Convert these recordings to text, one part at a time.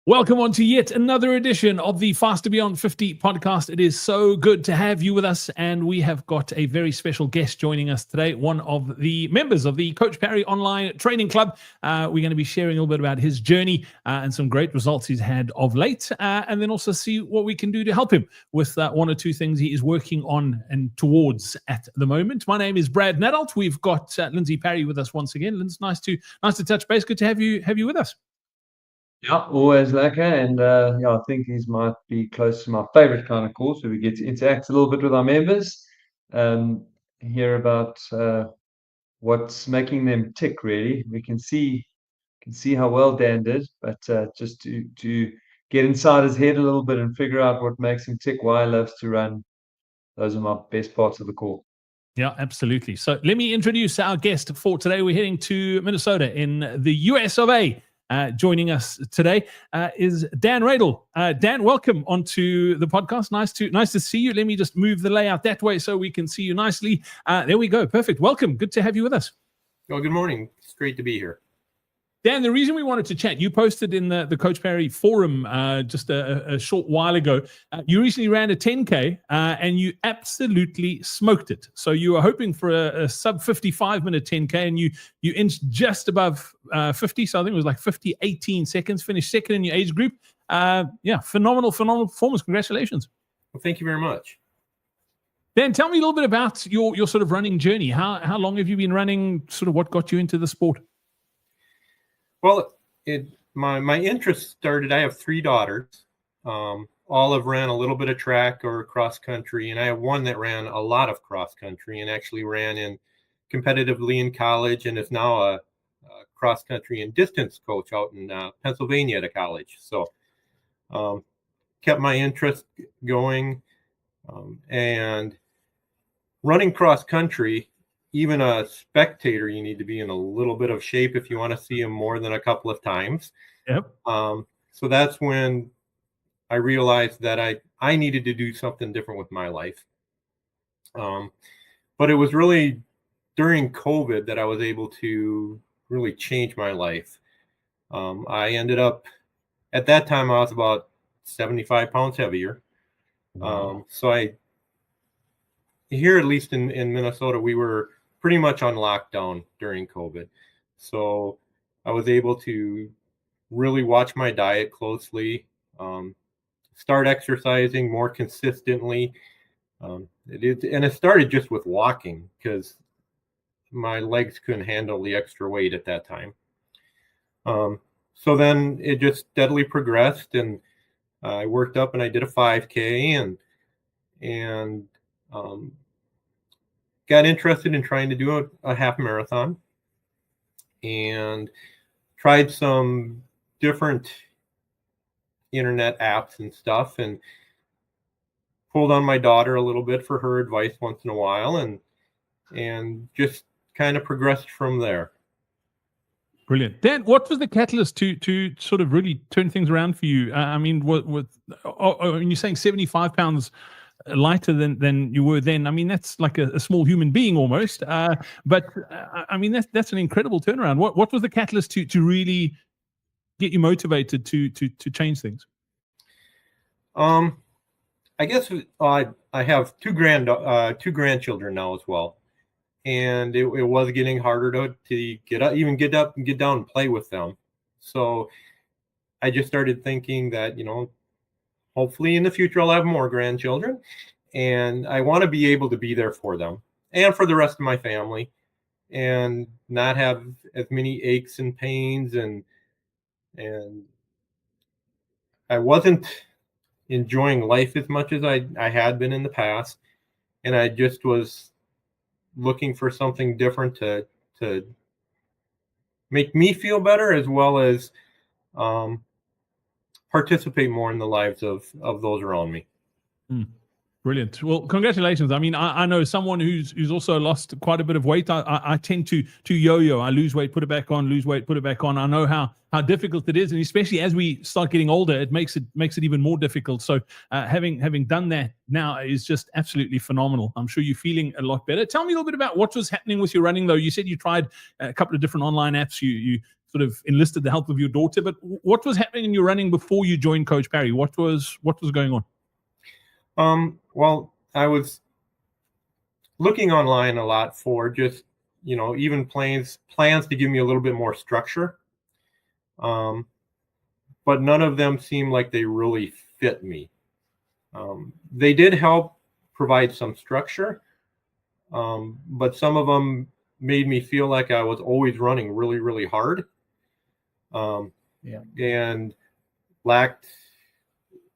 Welcome on to yet another edition of the Faster Beyond 50 podcast. It is so good to have you with us, and we have got a very special guest joining us today, one of the members of the Coach Parry Online Training Club. We're going to be sharing a little bit about his journey and some great results he's had of late, and then also see what we can do to help him with one or two things he is working on and towards at the moment. My name is Brad Nadalt. We've got Lindseyy Parry with us once again. Lindsey, nice to touch base. Good to have you with us. Yeah, always lekker. And I think these might be close to my favorite kind of course where we get to interact a little bit with our members, hear about what's making them tick, really. We can see how well Dan did, but just to get inside his head a little bit and figure out what makes him tick, why he loves to run. Those are my best parts of the course. Yeah, absolutely. So let me introduce our guest for today. We're heading to Minnesota in the US of A. Joining us today is Dan Radel. Dan, welcome onto the podcast. Nice to see you. Let me just move the layout that way so we can see you nicely. There we go. Perfect. Welcome. Good to have you with us. Oh, good morning. It's great to be here. Dan, the reason we wanted to chat, you posted in the Coach Parry forum just a short while ago. You recently ran a 10K and you absolutely smoked it. So you were hoping for a sub 55-minute 10K and you inched just above 50. So I think it was like 50, 18 seconds, finished second in your age group. Phenomenal performance. Congratulations. Well, thank you very much. Dan, tell me a little bit about your sort of running journey. How long have you been running? Sort of what got you into the sport? Well, my interest started, I have three daughters. All have ran a little bit of track or cross country, and I have one that ran a lot of cross country and actually ran competitively in college and is now a cross country and distance coach out in Pennsylvania at a college. So kept my interest going, and running cross country. Even a spectator, you need to be in a little bit of shape if you want to see him more than a couple of times. Yep. So that's when I realized that I needed to do something different with my life. But it was really during COVID that I was able to really change my life. I ended up, at that time, I was about 75 pounds heavier. Wow. So here, at least in Minnesota, we were pretty much on lockdown during COVID. So I was able to really watch my diet closely, start exercising more consistently. It started just with walking because my legs couldn't handle the extra weight at that time. So then it just steadily progressed, and I worked up and I did a 5K and got interested in trying to do a half marathon and tried some different internet apps and stuff and pulled on my daughter a little bit for her advice once in a while and just kind of progressed from there. Brilliant. Dan, what was the catalyst to sort of really turn things around for you? I mean, you're saying 75 pounds lighter than you were then. I mean, that's like a small human being almost. But I mean, that's an incredible turnaround. What was the catalyst to really get you motivated to change things? I guess I have two grandchildren now as well, and it was getting harder to get up and get down and play with them. So I just started thinking that, hopefully in the future I'll have more grandchildren, and I want to be able to be there for them and for the rest of my family and not have as many aches and pains. And I wasn't enjoying life as much as I had been in the past. And I just was looking for something different to make me feel better, as well as participate more in the lives of those around me. Brilliant. Well, congratulations. I mean, I know someone who's also lost quite a bit of weight. I tend to yo-yo. I lose weight, put it back on, lose weight, put it back on. I know how difficult it is, and especially as we start getting older, it makes it even more difficult. So having done that now is just absolutely phenomenal. I'm sure you're feeling a lot better. Tell me a little bit about what was happening with your running, though. You said you tried a couple of different online apps. You sort of enlisted the help of your daughter. But what was happening in your running before you joined Coach Parry? What was going on? Well, I was looking online a lot for just, even plans to give me a little bit more structure. But none of them seemed like they really fit me. They did help provide some structure, but some of them made me feel like I was always running really, really hard, and lacked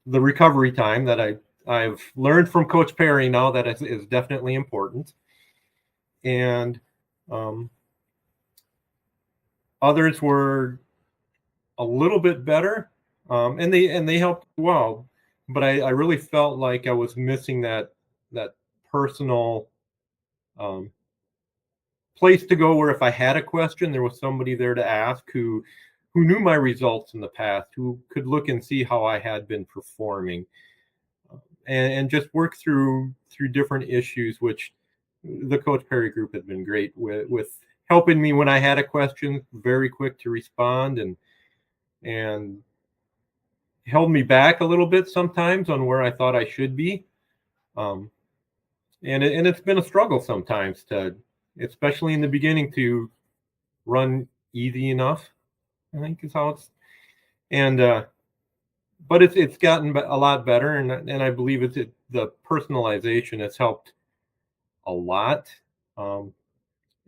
the recovery time that I've learned from Coach Parry now that is definitely important. And others were a little bit better, and they helped well, but I really felt like I was missing that personal place to go where if I had a question, there was somebody there to ask who knew my results in the past, who could look and see how I had been performing, and just work through different issues, which the Coach Parry group had been great with helping me when I had a question, very quick to respond, and held me back a little bit sometimes on where I thought I should be. And it's been a struggle sometimes to, especially in the beginning, to run easy enough, I think is how it's, and but it's gotten a lot better, and I believe the personalization has helped a lot, and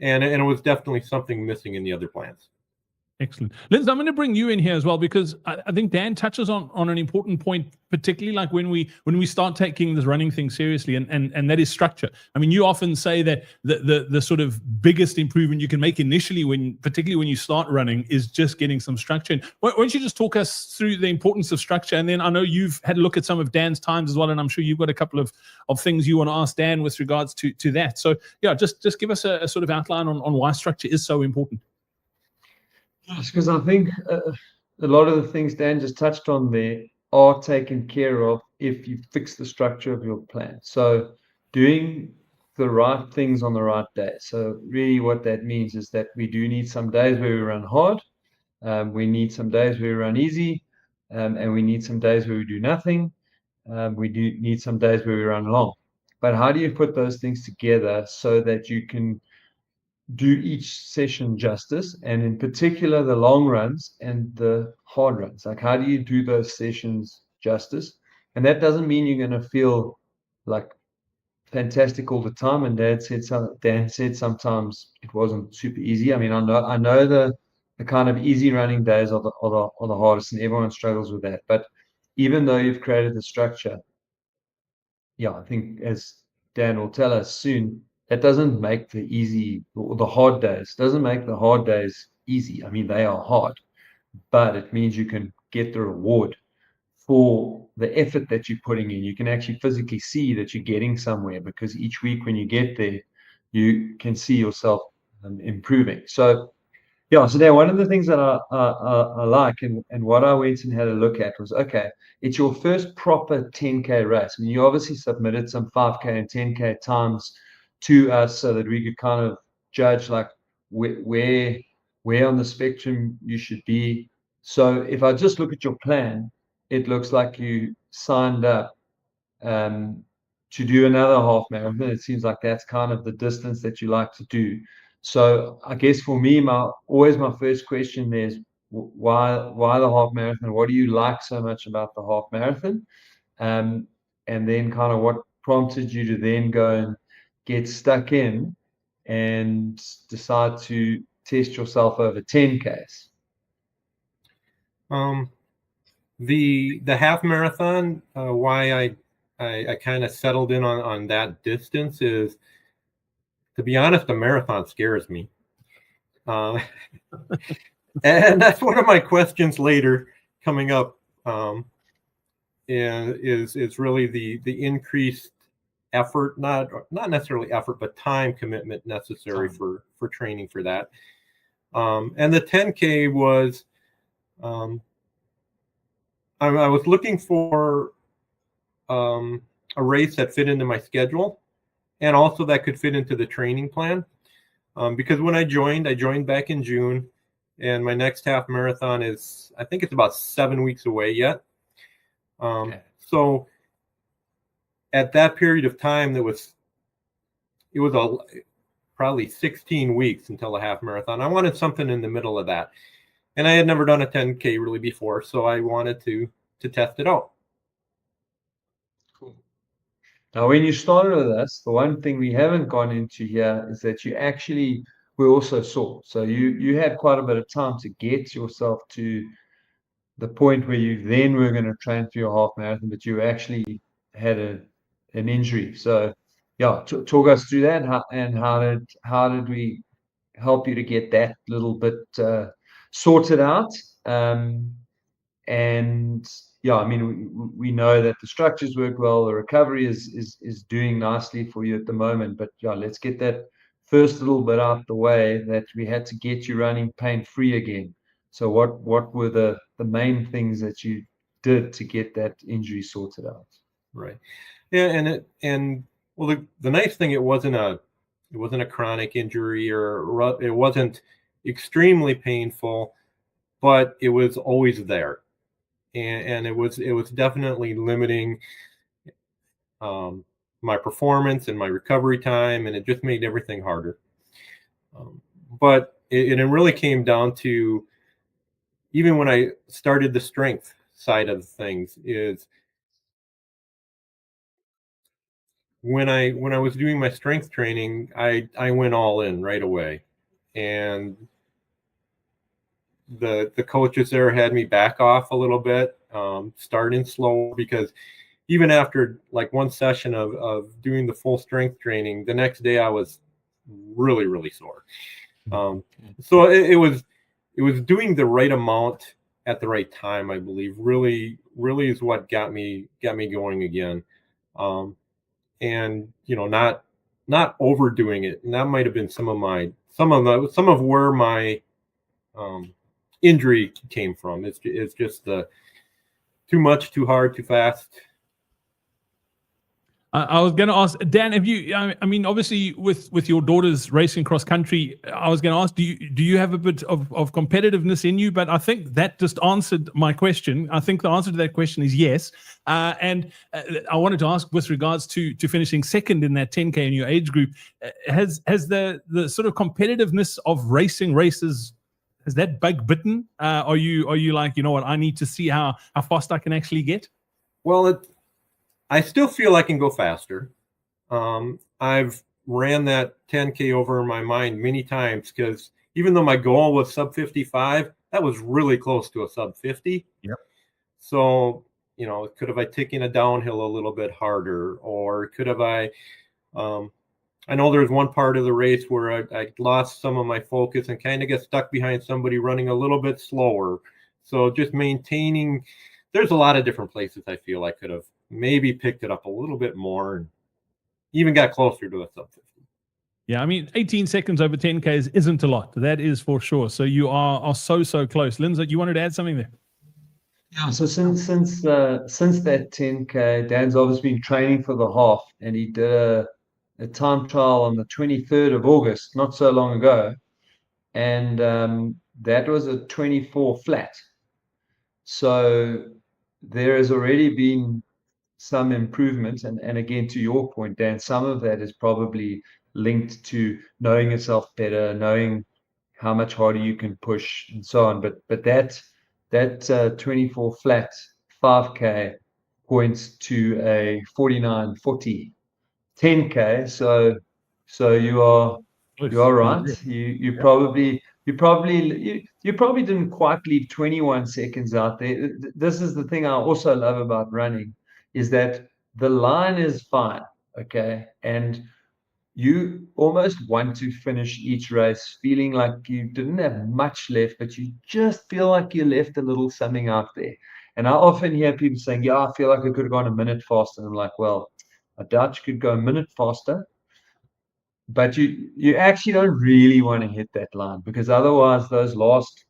it was definitely something missing in the other plans. Excellent. Lindseyy, I'm going to bring you in here as well, because I think Dan touches on an important point, particularly like when we start taking this running thing seriously, and that is structure. I mean, you often say that the sort of biggest improvement you can make initially, particularly when you start running, is just getting some structure. Why don't you just talk us through the importance of structure? And then I know you've had a look at some of Dan's times as well, and I'm sure you've got a couple of things you want to ask Dan with regards to that. So yeah, just give us a sort of outline on why structure is so important. Yes, because I think a lot of the things Dan just touched on there are taken care of if you fix the structure of your plan. So doing the right things on the right day. So really what that means is that we do need some days where we run hard. We need some days where we run easy. And we need some days where we do nothing. We do need some days where we run long. But how do you put those things together so that you can do each session justice, and in particular the long runs and the hard runs? Like, how do you do those sessions justice? And that doesn't mean you're going to feel like fantastic all the time. And Dan said sometimes it wasn't super easy. I mean, I know the kind of easy running days are the hardest, and everyone struggles with that. But even though you've created the structure, yeah, I think as Dan will tell us soon, that doesn't make the easy or the hard days, doesn't make the hard days easy. I mean, they are hard, but it means you can get the reward for the effort that you're putting in. You can actually physically see that you're getting somewhere, because each week when you get there, you can see yourself improving. So yeah, so Dan, one of the things that I like, and what I went and had a look at was, okay, it's your first proper 10K race. I mean, you obviously submitted some 5K and 10K times to us so that we could kind of judge like where on the spectrum you should be. So if I just look at your plan, it looks like you signed up to do another half marathon. It seems like that's kind of the distance that you like to do. So I guess for me, my first question there is, why the half marathon? What do you like so much about the half marathon? And then kind of what prompted you to then go and get stuck in and decide to test yourself over 10Ks? The half marathon, why I kind of settled in on that distance is, to be honest, the marathon scares me. And that's one of my questions later coming up. And is really the increased effort, not necessarily effort, but time commitment necessary for training for that. And the 10K was, I was looking for a race that fit into my schedule, and also that could fit into the training plan. Because when I joined back in June, and my next half marathon is, I think it's about 7 weeks away yet. So at that period of time, it was probably 16 weeks until a half marathon. I wanted something in the middle of that, and I had never done a 10K really before, so I wanted to test it out. Cool. Now, when you started with us, the one thing we haven't gone into here is that you actually were also sore. So you had quite a bit of time to get yourself to the point where you then were going to train for your half marathon, but you actually had an injury. So yeah, talk us through that, how did we help you to get that little bit sorted out? And yeah, I mean, we know that the structures work well, the recovery is doing nicely for you at the moment, but yeah, let's get that first little bit out the way, that we had to get you running pain-free again. So what were the main things that you did to get that injury sorted out? Right. Yeah, and well, the nice thing, it wasn't a chronic injury, or it wasn't extremely painful, but it was always there, and it was definitely limiting my performance and my recovery time, and it just made everything harder. But it really came down to, even when I started the strength side of things, is when I was doing my strength training, I went all in right away, and the coaches there had me back off a little bit, starting slow, because even after like one session of doing the full strength training, the next day I was really, really sore. So it was doing the right amount at the right time, I believe, really is what got me going again. And not overdoing it. And that might have been some of where my injury came from. It's just too much, too hard, too fast. I was going to ask Dan, have you? I mean, obviously, with your daughters racing cross country, I was going to ask, do you have a bit of competitiveness in you? But I think that just answered my question. I think the answer to that question is yes. And I wanted to ask, with regards to finishing second in that 10K in your age group, has the sort of competitiveness of racing races, has that bug bitten? Are you like, you know what, I need to see how fast I can actually get? Well, I still feel I can go faster. I've ran that 10K over in my mind many times, because even though my goal was sub 55, that was really close to a sub 50. Yep. So, could have I taken a downhill a little bit harder, or could have I know there's one part of the race where I lost some of my focus and kind of get stuck behind somebody running a little bit slower. So just maintaining, there's a lot of different places I feel I could have maybe picked it up a little bit more and even got closer to a sub 50. Yeah, I mean, 18 seconds over 10Ks isn't a lot. That is for sure. So you are so close. Lindseyy, you wanted to add something there? Yeah, so since that 10K, Dan's obviously been training for the half, and he did a time trial on the 23rd of August, not so long ago, and that was a 24 flat. So there has already been some improvement, and again, to your point, Dan, some of that is probably linked to knowing yourself better, knowing how much harder you can push, and so on. But that 24 flat 5K points to a 49:40 10K. So you are right. You probably didn't quite leave 21 seconds out there. This is the thing I also love about running, is that the line is fine, okay, and you almost want to finish each race feeling like you didn't have much left, but you just feel like you left a little something out there. And I often hear people saying, yeah, I feel like I could have gone a minute faster. And I'm like, well, I doubt you could go a minute faster, but you actually don't really want to hit that line, because otherwise those last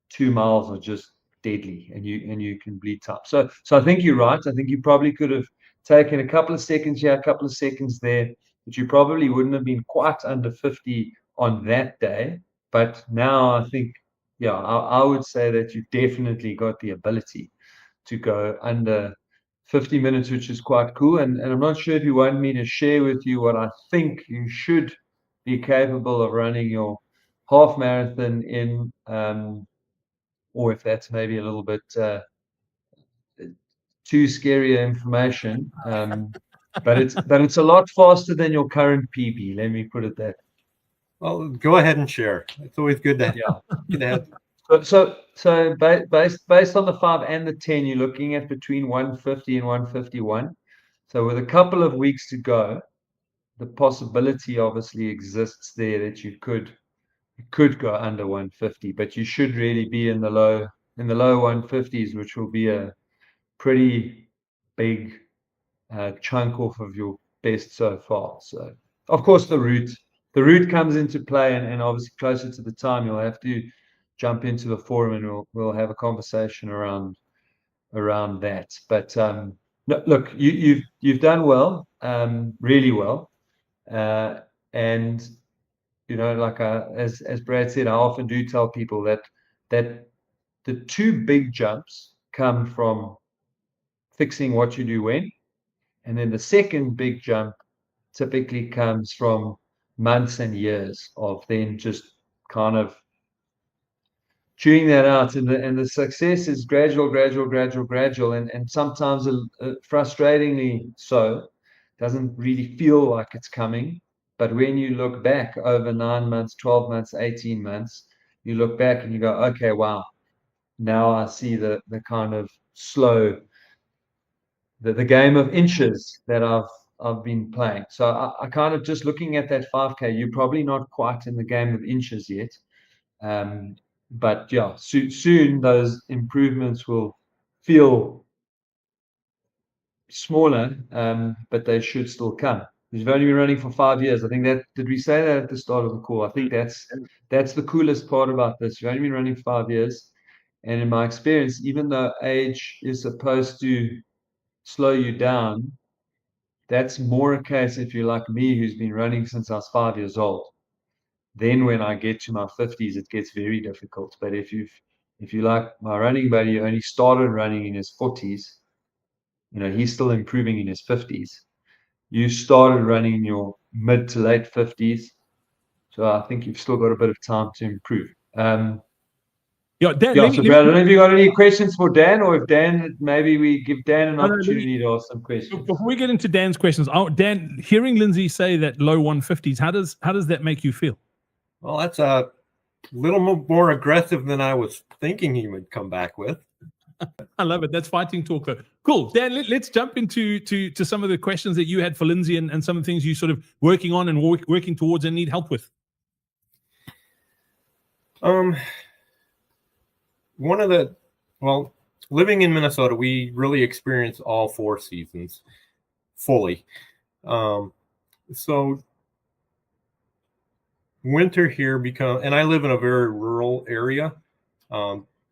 2 miles are just deadly, and you can bleed time. So I think you're right. I think you probably could have taken a couple of seconds here, a couple of seconds there, but you probably wouldn't have been quite under 50 on that day. But now I think yeah, I would say that you've definitely got the ability to go under 50 minutes, which is quite cool. And I'm not sure if you want me to share with you what I think you should be capable of running your half marathon in, or if that's maybe a little bit too scary information. But it's a lot faster than your current PB. Let me put it that. Well, go ahead and share. It's always good to have. So based on the 5 and the 10, you're looking at between 150 and 151. So with a couple of weeks to go, the possibility obviously exists there that you could go under 150, but you should really be in the low 150s, which will be a pretty big chunk off of your best so far. So of course the route comes into play, and obviously closer to the time you'll have to jump into the forum and we'll have a conversation around that. But no, look, you've done well, really well, and like as Brad said, I often do tell people that the two big jumps come from fixing what you do when, and then the second big jump typically comes from months and years of then just kind of chewing that out, and the success is gradual, and sometimes frustratingly so. Doesn't really feel like it's coming, but when you look back over 9 months, 12 months, 18 months, you look back and you go, okay, wow, now I see the kind of slow, the game of inches that I've been playing. So I kind of just looking at that 5K, you're probably not quite in the game of inches yet. But yeah, soon those improvements will feel smaller, but they should still come. You've only been running for 5 years. I think did we say that at the start of the call? I think that's the coolest part about this. You've only been running 5 years. And in my experience, even though age is supposed to slow you down, that's more a case if you're like me, who's been running since I was 5 years old. Then when I get to my 50s, it gets very difficult. But if you like my running buddy, who only started running in his 40s, he's still improving in his 50s. You started running in your mid to late 50s. So I think you've still got a bit of time to improve. Dan, so Brad, I don't know if you got any questions for Dan, or if Dan, maybe we give Dan an opportunity to ask some questions. Before we get into Dan's questions, Dan, hearing Lindseyy say that low 150s, how does that make you feel? Well, that's a little more aggressive than I was thinking he would come back with. I love it. That's fighting talk, though. Cool. Dan, let's jump into some of the questions that you had for Lindseyy and some of the things you sort of working on and working towards and need help with. Living in Minnesota, we really experience all 4 seasons fully. So winter here and I live in a very rural area.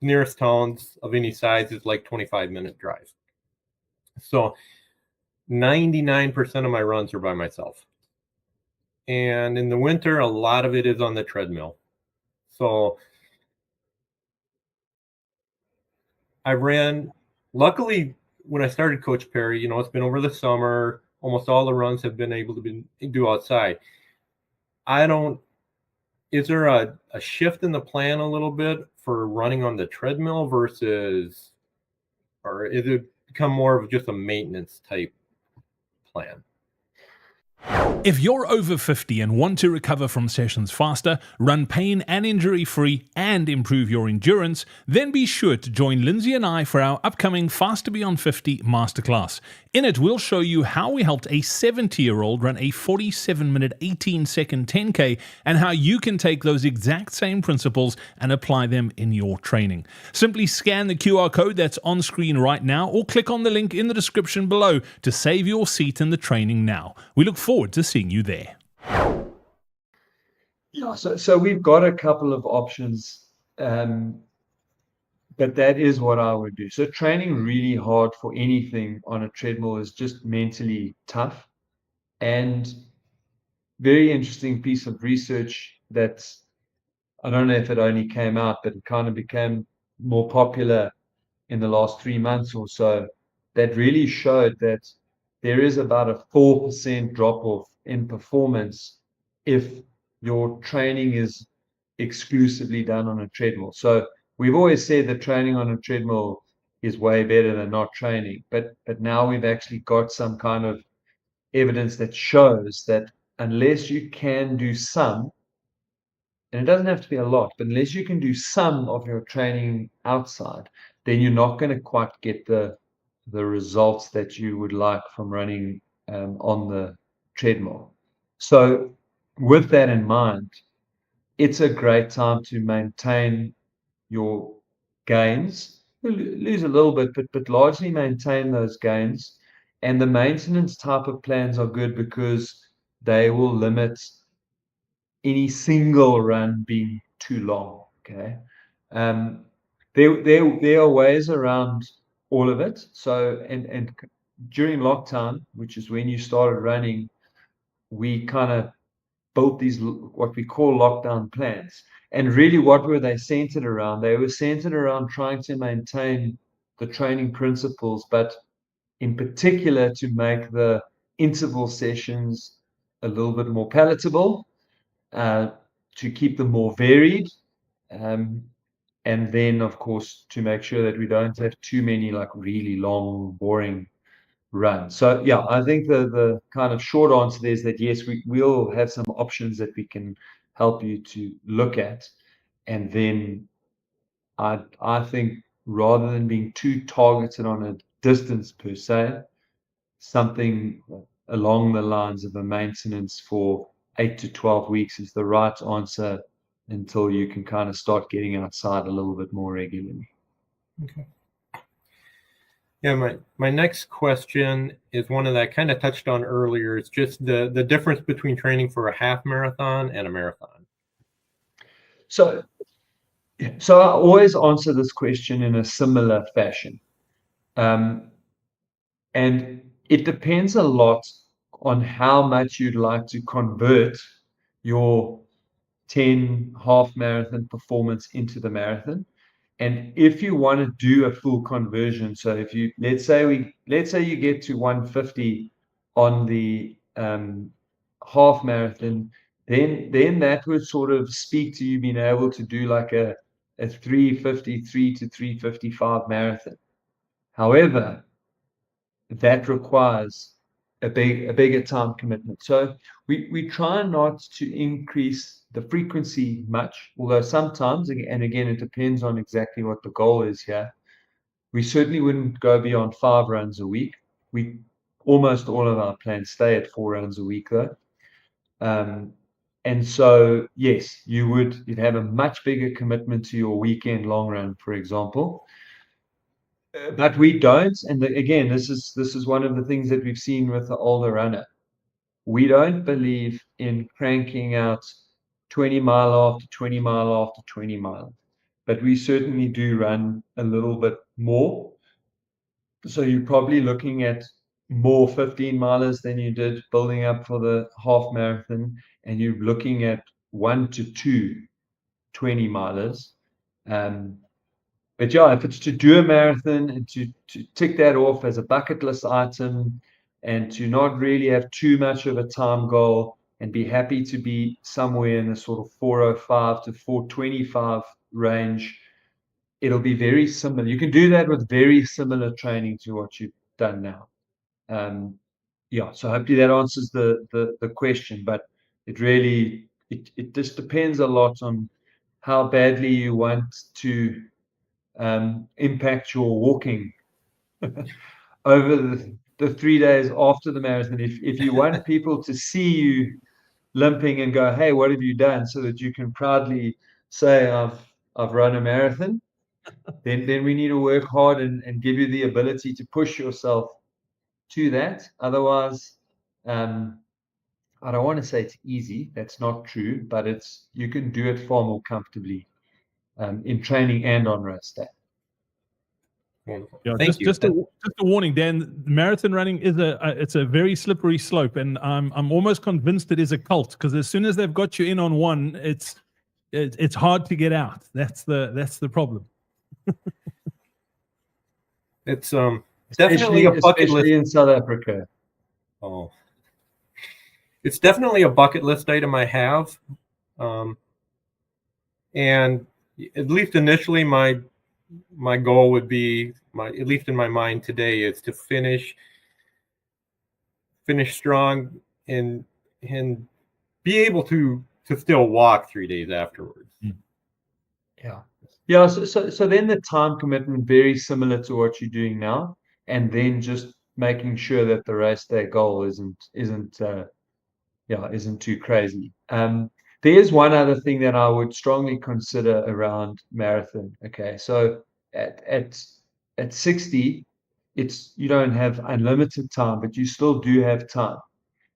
Nearest towns of any size is like 25-minute drive. So 99% of my runs are by myself. And in the winter, a lot of it is on the treadmill. So I ran, luckily, when I started Coach Perry, it's been over the summer. Almost all the runs have been able to do outside. Is there a shift in the plan a little bit for running on the treadmill or is it become more of just a maintenance type plan? If you're over 50 and want to recover from sessions faster, run pain and injury-free, and improve your endurance, then be sure to join Lindseyy and I for our upcoming Faster Beyond 50 Masterclass. In it, we'll show you how we helped a 70-year-old run a 47-minute, 18-second 10K and how you can take those exact same principles and apply them in your training. Simply scan the QR code that's on screen right now or click on the link in the description below to save your seat in the training now. We look forward to seeing you there. Yeah, so we've got a couple of options, but that is what I would do. So training really hard for anything on a treadmill is just mentally tough. And very interesting piece of research that I don't know if it only came out, but it kind of became more popular in the last 3 months or so, that really showed that there is about a 4% drop off in performance if your training is exclusively done on a treadmill. So we've always said that training on a treadmill is way better than not training, but now we've actually got some kind of evidence that shows that unless you can do some, and it doesn't have to be a lot, but unless you can do some of your training outside, then you're not going to quite get the results that you would like from running on the treadmill. So with that in mind, it's a great time to maintain your gains. Lose a little bit, but largely maintain those gains. And the maintenance type of plans are good because they will limit any single run being too long. Okay. There are ways around all of it. So and during lockdown, which is when you started running, we kind of built these what we call lockdown plans. And really, what were they centered around? They were centered around trying to maintain the training principles, but in particular to make the interval sessions a little bit more palatable, to keep them more varied, and then, of course, to make sure that we don't have too many like really long, boring runs. So, yeah, I think the kind of short answer there is that yes, we'll have some options that we can help you to look at, and then I think rather than being too targeted on a distance per se, something along the lines of a maintenance for 8 to 12 weeks is the right answer until you can kind of start getting outside a little bit more regularly. Okay. Yeah, my next question is one that I kind of touched on earlier. It's just the difference between training for a half marathon and a marathon. So I always answer this question in a similar fashion. And it depends a lot on how much you'd like to convert your 10 half marathon performance into the marathon. And if you want to do a full conversion, so if you let's say you get to 150 on the half marathon, then that would sort of speak to you being able to do like a 353 to 355 marathon. However, that requires a bigger time commitment. So we try not to increase the frequency much, although sometimes, and again, it depends on exactly what the goal is here. We certainly wouldn't go beyond 5 runs a week. We almost all of our plans stay at 4 runs a week though. And so, yes, you'd have a much bigger commitment to your weekend long run, for example. But we don't, and again, this is one of the things that we've seen with the older runner. We don't believe in cranking out 20 mile after 20 mile after 20 mile, but we certainly do run a little bit more. So you're probably looking at more 15 milers than you did building up for the half marathon, and you're looking at 1 to 2 20 milers. But yeah, if it's to do a marathon and to tick that off as a bucket list item and to not really have too much of a time goal and be happy to be somewhere in the sort of 405 to 425 range, it'll be very similar. You can do that with very similar training to what you've done now. Yeah, so hopefully that answers the question, but it just depends a lot on how badly you want to impact your walking over the 3 days after the marathon. If you want people to see you limping and go, hey, what have you done, so that you can proudly say I've run a marathon, then we need to work hard and give you the ability to push yourself to that. Otherwise, I don't want to say it's easy. That's not true, but you can do it far more comfortably in training and on race day. Yeah, just a warning, Dan. Marathon running is it's a very slippery slope, and I'm almost convinced it is a cult, because as soon as they've got you in on one, it's it's hard to get out. That's the problem. It's definitely a bucket list. Especially in South Africa. Oh, it's definitely a bucket list item I have. And at least initially, my goal would be, at least in my mind today, is to finish strong and be able to still walk 3 days afterwards. Yeah. So then the time commitment very similar to what you're doing now, and then just making sure that the race day goal isn't too crazy. There's one other thing that I would strongly consider around marathon. Okay, so at 60, you don't have unlimited time, but you still do have time.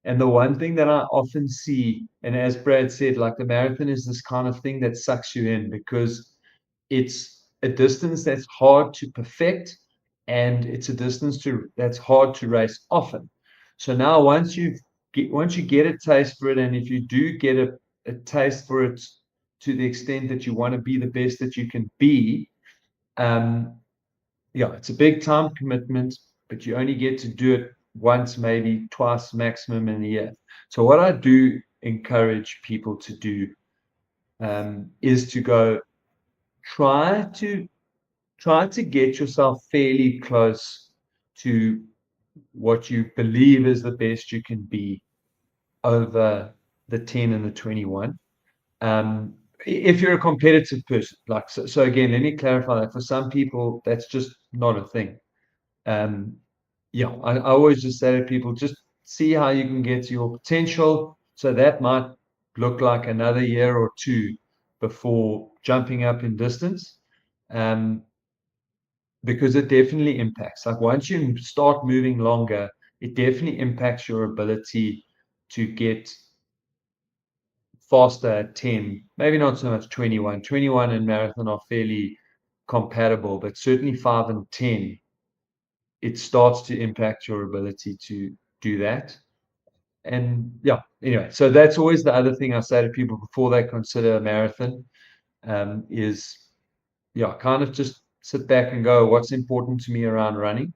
And the one thing that I often see, and as Brad said, like the marathon is this kind of thing that sucks you in because it's a distance that's hard to perfect, and it's a distance that's hard to race often. So now once you get a taste for it, and if you do get a taste for it to the extent that you want to be the best that you can be, it's a big time commitment, but you only get to do it once, maybe twice maximum in a year. So what I do encourage people to do is to go try to get yourself fairly close to what you believe is the best you can be over the 10 and the 21. If you're a competitive person, so again, let me clarify that for some people, that's just not a thing. I always just say to people, just see how you can get to your potential. So that might look like another year or two before jumping up in distance. Because it definitely impacts. Like once you start moving longer, it definitely impacts your ability to get faster at 10, maybe not so much 21. 21 and marathon are fairly compatible, but certainly 5 and 10, it starts to impact your ability to do that. And anyway, so that's always the other thing I say to people before they consider a marathon, is kind of just sit back and go, what's important to me around running?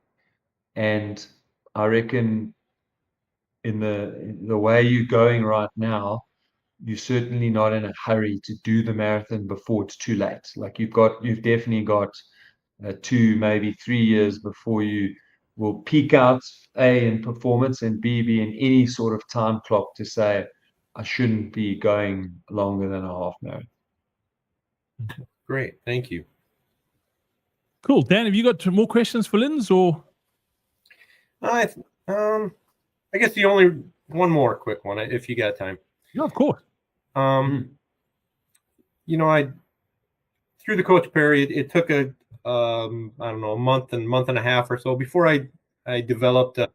And I reckon in the way you're going right now, you're certainly not in a hurry to do the marathon before it's too late. Like you've definitely got 2, maybe 3 years before you will peak out, A, in performance, and B, be in any sort of time clock to say, I shouldn't be going longer than a half marathon. Great, thank you. Cool. Dan, have you got more questions for Lindseyy, or? I guess the only one more quick one, if you got time. Yeah, of course. Through the Coach Perry, it took a month and a half or so before I developed a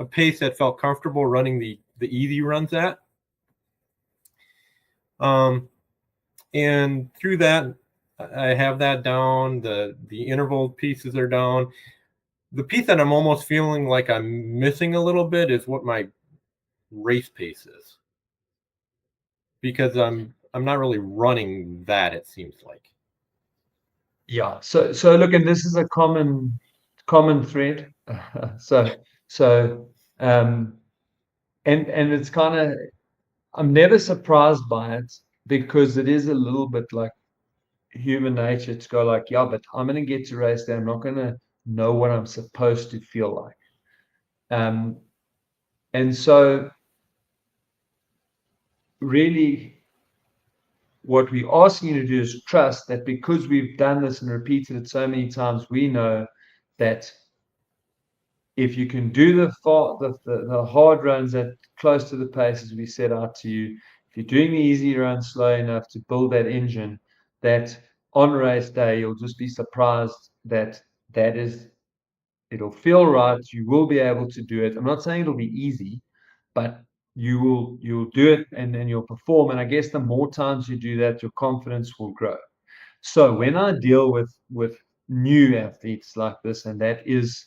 pace that felt comfortable running the easy runs at. And through that, I have that down. The interval pieces are down. The piece that I'm almost feeling like I'm missing a little bit is what my race pace is, because I'm not really running that, it seems like. Yeah. So look, and this is a common thread. And it's kind of, I'm never surprised by it, because it is a little bit like human nature to go like, yeah, but I'm going to get to race day. I'm not going to know what I'm supposed to feel like. And so really what we're asking you to do is trust that, because we've done this and repeated it so many times, we know that if you can do the hard runs at close to the paces we set out to you, if you're doing the easy runs slow enough to build that engine, that on race day, you'll just be surprised that it'll feel right. You will be able to do it. I'm not saying it'll be easy, but you'll do it, and then you'll perform. And I guess the more times you do that, your confidence will grow. So when I deal with new athletes like this, and that is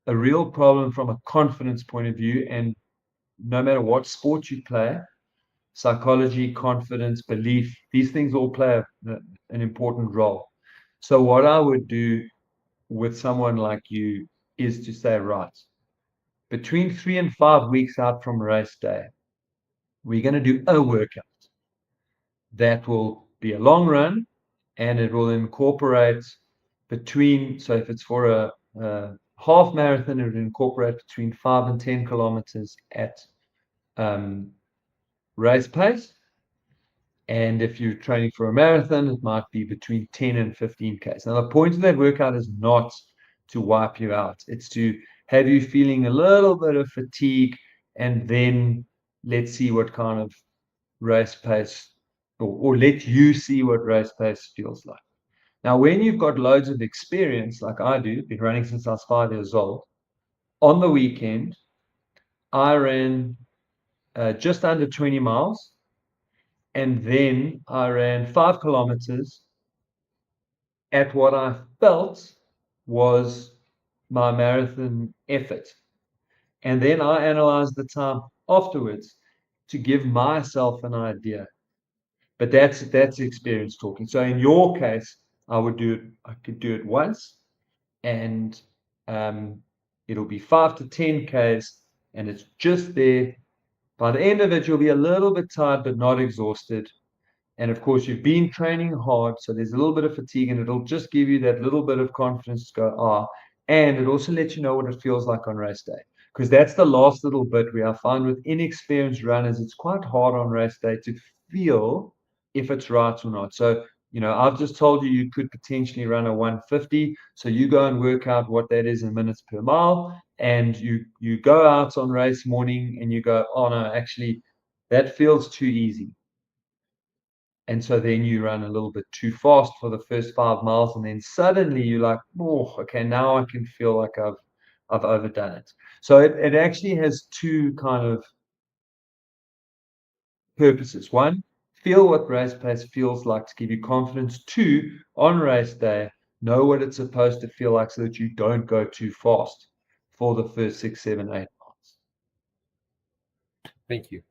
a real problem from a confidence point of view, and no matter what sport you play, psychology, confidence, belief. These things all play an important role. So what I would do with someone like you is to say, right, between 3 and 5 weeks out from race day, we're going to do a workout that will be a long run, and it will incorporate between, so if it's for a half marathon, it would incorporate between 5 and 10 kilometers at race pace. And if you're training for a marathon, it might be between 10 and 15 Ks. Now, the point of that workout is not to wipe you out. It's to have you feeling a little bit of fatigue, and then let's see what kind of race pace, or let you see what race pace feels like. Now, when you've got loads of experience, like I do, been running since I was 5 years old, on the weekend, I ran just under 20 miles. And then I ran 5 kilometers at what I felt was my marathon effort. And then I analyzed the time afterwards to give myself an idea. But that's experience talking. So in your case, I could do it once, and it'll be 5 to 10 Ks, and it's just there. By the end of it, you'll be a little bit tired, but not exhausted. And of course, you've been training hard, so there's a little bit of fatigue, and it'll just give you that little bit of confidence to go, and it also lets you know what it feels like on race day. Because that's the last little bit where I find with inexperienced runners, it's quite hard on race day to feel if it's right or not. So, I've just told you could potentially run a 150. So you go and work out what that is in minutes per mile, and you go out on race morning and you go, oh no, actually, that feels too easy. And so then you run a little bit too fast for the first 5 miles, and then suddenly you're like, oh, okay, now I can feel like I've overdone it. So it actually has two kind of purposes. One, feel what race pace feels like to give you confidence. Two, on race day, know what it's supposed to feel like so that you don't go too fast for the first 6, 7, 8 miles. Thank you.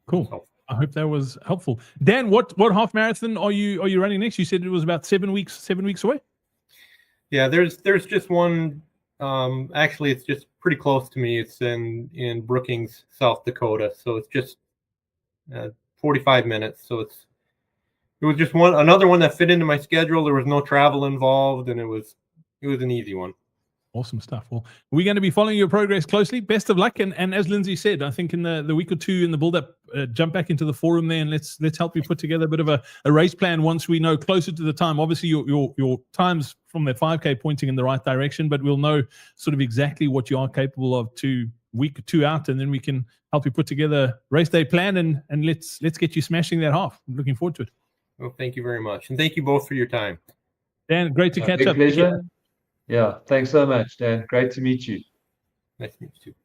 Cool. I hope that was helpful. Dan, what half marathon are you running next? You said it was about 7 weeks away. Yeah, there's just one. Actually, it's just pretty close to me. It's in Brookings, South Dakota. So it's just 45 minutes. So it was just another one that fit into my schedule. There was no travel involved, and it was an easy one. Awesome stuff. Well, we're going to be following your progress closely. Best of luck. And as Lindsey said, I think in the week or two in the build-up, jump back into the forum there, and let's help you put together a bit of a race plan once we know closer to the time. Obviously, your times from that 5K pointing in the right direction, but we'll know sort of exactly what you are capable of week or two out, and then we can help you put together race day plan, and let's get you smashing that half. I'm looking forward to it. Well, thank you very much. And thank you both for your time. Dan, great to catch up. Pleasure. Yeah, thanks so much, Dan. Great to meet you. Nice to meet you too.